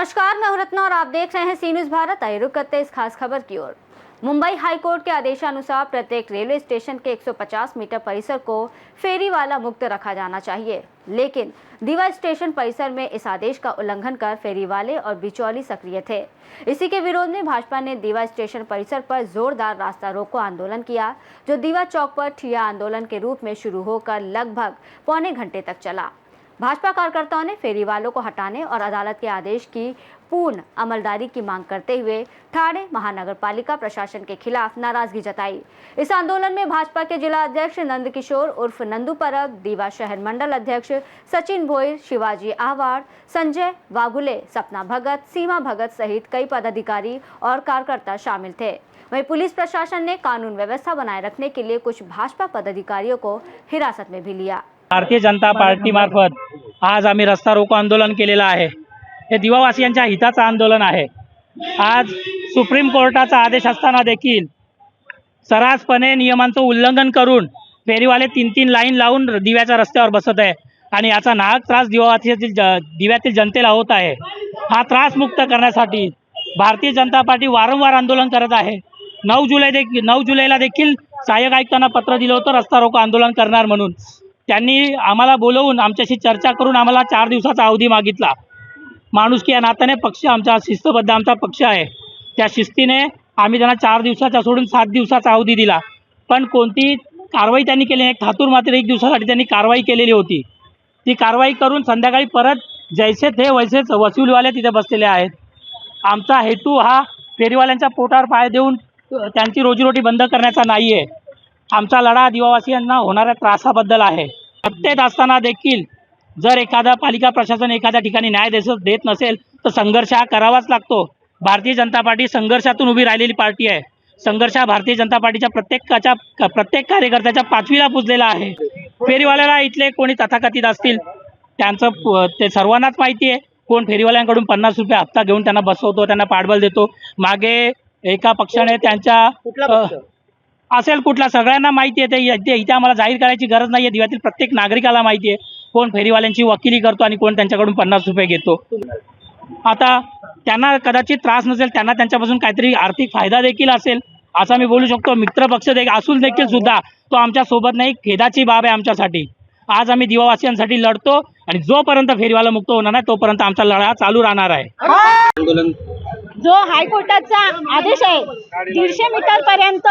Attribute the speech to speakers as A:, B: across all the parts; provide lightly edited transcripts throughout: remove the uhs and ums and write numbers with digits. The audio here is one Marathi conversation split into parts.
A: नमस्कार, मैं हूं रत्ना और आप देख रहे हैं सी न्यूज़ भारत। आइए रुक करते इस खास खबर की ओर। मुंबई हाईकोर्ट के आदेशानुसार प्रत्येक रेलवे स्टेशन के 150 मीटर परिसर को फेरी वाला मुक्त रखा जाना चाहिए, लेकिन दीवा स्टेशन परिसर में इस आदेश का उल्लंघन कर फेरी वाले और बिचौली सक्रिय थे। इसी के विरोध में भाजपा ने दीवा स्टेशन परिसर पर जोरदार रास्ता रोको आंदोलन किया, जो दीवा चौक पर ठिया आंदोलन के रूप में शुरू होकर लगभग पौने घंटे तक चला। भाजपा कार्यकर्ताओं ने फेरी वालों को हटाने और अदालत के आदेश की पूर्ण अमलदारी की मांग करते हुए ठाणे महानगर पालिका प्रशासन के खिलाफ नाराजगी जताई। इस आंदोलन में भाजपा के जिला अध्यक्ष नंद किशोर उर्फ नंदू परब, दीवा शहर मंडल अध्यक्ष सचिन भोईर, शिवाजी आहवाड़, संजय वाघुले, सपना भगत, सीमा भगत सहित कई पदाधिकारी और कार्यकर्ता शामिल थे। वहीं पुलिस प्रशासन ने कानून व्यवस्था बनाए रखने के लिए कुछ भाजपा पदाधिकारियों को हिरासत में भी लिया।
B: भारतीय जनता पार्टी मार्फत आज आम्ही रस्ता रोको आंदोलन केलेलं आहे। हे दिवावासियांच्या हिताचं आंदोलन आहे। आज सुप्रीम कोर्टाचा आदेश असताना देखील सर्रासपणे नियमांचं उल्लंघन करून फेरीवाले 3-3 लाईन लावून दिव्याच्या रस्त्यावर बसत आहे आणि याचा नाहक त्रास दिव्यातील जनतेला होत आहे। हा त्रास मुक्त करण्यासाठी भारतीय जनता पार्टी वारंवार आंदोलन करत आहे। 9 जुलैला देखील सहाय्यक आयुक्तांना पत्र दिलं होतं रस्ता रोको आंदोलन करणार म्हणून। त्यांनी आम्हाला बोलवून आमच्याशी चर्चा करून आम्हाला 4 दिवसाचा अवधी मागितला। माणुसकी या नात्याने पक्ष आमचा शिस्तबद्ध आमचा पक्ष आहे, त्या शिस्तीने आम्ही त्यांना 4 दिवसाचा सोडून 7 दिवसाचा अवधी दिला, पण कोणती कारवाई त्यांनी केली नाही। ठातूर मात्र 1 दिवसासाठी त्यांनी कारवाई केलेली होती। ती कारवाई करून संध्याकाळी परत जैसे थे वैसेच वसुलीवाले तिथे बसलेले आहेत। आमचा हेतू हा फेरीवाल्यांच्या पोटावर पाय देऊन त्यांची रोजीरोटी बंद करण्याचा नाही आहे। आमचा लढा दिवावासियांना होणाऱ्या त्रासाबद्दल आहे। सत्तेत असताना देखील जर एखादा पालिका प्रशासन एखाद्या ठिकाणी न्याय देत नसेल तर संघर्ष हा करावाच लागतो। भारतीय जनता पार्टी संघर्षातून उभी राहिलेली पार्टी आहे। संघर्ष हा भारतीय जनता पार्टीच्या प्रत्येक कार्यकर्त्याच्या पाचवीला पुजलेला आहे। फेरीवाल्याला इथले कोणी तथाकथित असतील त्यांचं ते सर्वांनाच माहिती आहे। कोण फेरीवाल्यांकडून 50 रुपये हप्ता घेऊन त्यांना बसवतो, त्यांना पाठबळ देतो। मागे एका पक्षाने त्यांच्या असेल कुठला सगळ्यांना माहिती आहे। ते इथे आम्हाला जाहीर करायची गरज नाही आहे। दिव्यातील प्रत्येक नागरिकाला माहिती आहे कोण फेरीवाल्यांची वकिली करतो आणि कोण त्यांच्याकडून 50 रुपये घेतो। आता त्यांना कदाचित त्रास नसेल, त्यांना त्यांच्यापासून काहीतरी आर्थिक फायदा देखील असेल असं मी बोलू शकतो। मित्रपक्ष असून देखील सुद्धा तो आमच्या सोबत नाही, खेदाची बाब आहे आमच्यासाठी। आज आम्ही दिवावासियांसाठी लढतो आणि जोपर्यंत फेरीवाला मुक्त होणार नाही तोपर्यंत आमचा लढा चालू राहणार आहे।
C: जो हायकोर्टाचा आदेश आहे 150 मीटर पर्यंत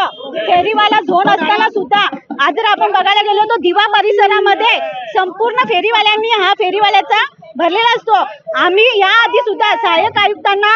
C: फेरीवाला झोन असताना सुद्धा आज जर आपण बघायला गेलो तर दिवा परिसरामध्ये संपूर्ण फेरीवाल्यांनी हा फेरीवाल्याचा भरलेला असतो। आम्ही याआधी सुद्धा सहाय्यक आयुक्तांना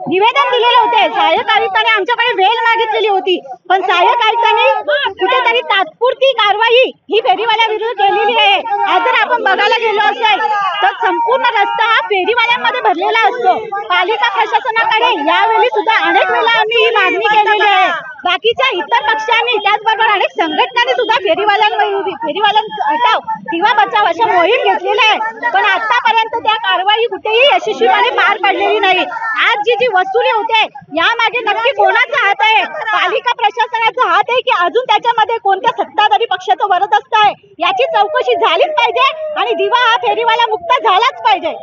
C: निवेदन दिलेले होते। सहाय्यक आयुक्तांनी आमच्याकडे वेळ मागितलेली होती, पण सहाय्यक आयुक्तांनी कुठेतरी तात्पुरती कारवाई ही फेरीवाल्याविरुद्ध केलेली आहे। आज जर आपण बघायला गेलो असेल तर संपूर्ण रस्ता हा फेरीवाल्यांमध्ये भरलेला असतो। पालिका प्रशासनाकडे यावेळी सुद्धा अनेक वेळा आम्ही ही मागणी केलेली आहे। बाकीच्या इतर पक्षांनी त्याचबरोबर अनेक संघटनांनी सुद्धा फेरीवाल्यांचा हटाव दिवा बचाव अशा मोहीम घेतलेल्या आहे, पण आतापर्यंत त्या कारवाई कुठेही यशस्वीपणे पार पडलेली नाही। आज जी वसुली होते यामागे नक्की कोणाचा हात आहे? पालिका प्रशासनाचा हात आहे की अजून त्याच्यामध्ये कोणत्या सत्ताधारी पक्षाचा वरदहस्त आहे? याची चौकशी झालीच पाहिजे आणि दिवा हा फेरीवाला मुक्त झालाच पाहिजे।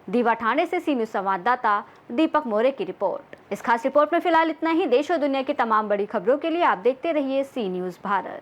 A: दीवा ठाणे से सी न्यूज़ संवाददाता दीपक मोरे की रिपोर्ट। इस खास रिपोर्ट में फिलहाल इतना ही। देश और दुनिया की तमाम बड़ी खबरों के लिए आप देखते रहिए सी न्यूज़ भारत।